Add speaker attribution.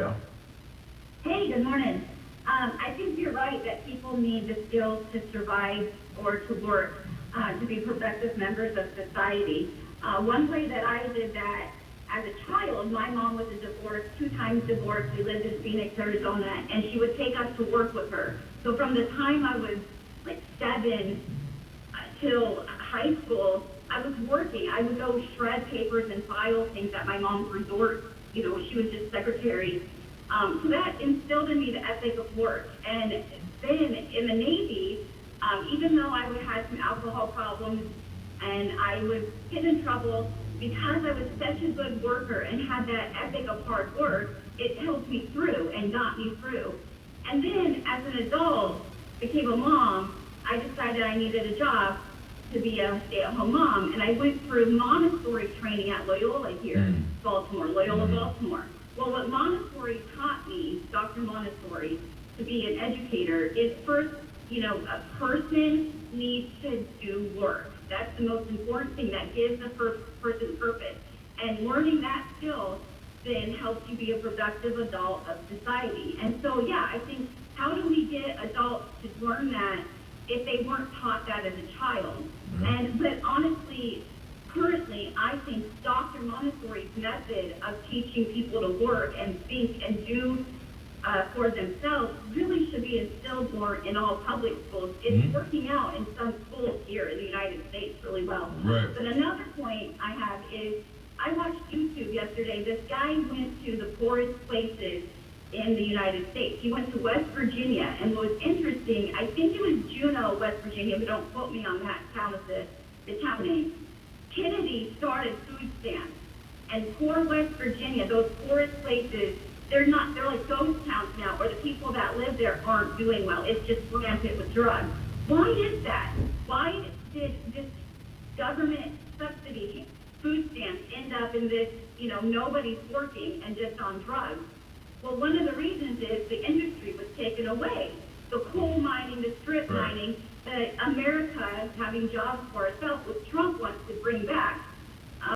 Speaker 1: go.
Speaker 2: Hey, good morning. I think you're right that people need the skills to survive or to work, to be productive members of society. One way that I did that as a child, my mom was a divorced, 2 times divorced. We lived in Phoenix, Arizona, and she would take us to work with her. So from the time I was like 7 till high school, I was working. I would go shred papers and file things at my mom's resort. She was just secretary. So that instilled in me the ethic of work. And then in the Navy, even though I would have some alcohol problems and I would get in trouble, because I was such a good worker and had that ethic of hard work, it helped me through and got me through. And then as an adult, became a mom, I decided I needed a job to be a stay-at-home mom. And I went through Montessori training at Loyola here, Baltimore, Loyola, Baltimore. Well, what Montessori taught me, Dr. Montessori, to be an educator is first, a person needs to do work. That's the most important thing. That gives the first person purpose. And learning that skill then helps you be a productive adult of society. And so, yeah, I think, how do we get adults to learn that if they weren't taught that as a child? But honestly, currently, I think Dr. Montessori's method of teaching people to work and think and do for themselves really should be instilled more in all public schools. It's working out in some schools here in the United States really well.
Speaker 1: Right.
Speaker 2: But another point I have is, I watched YouTube yesterday. This guy went to the poorest places in the United States. He went to West Virginia, and what was interesting, I think it was Juneau, West Virginia, but don't quote me on that town of the town name. Kennedy started food stamps, and poor West Virginia, those poorest places, they're like ghost towns now, or the people that live there aren't doing well. It's just rampant with drugs. Why is that? Why did this government subsidy food stamps end up in this, nobody's working and just on drugs? Well, one of the reasons is the industry was taken away. The coal mining, the strip mining, that America having jobs for itself, what Trump wants to bring back.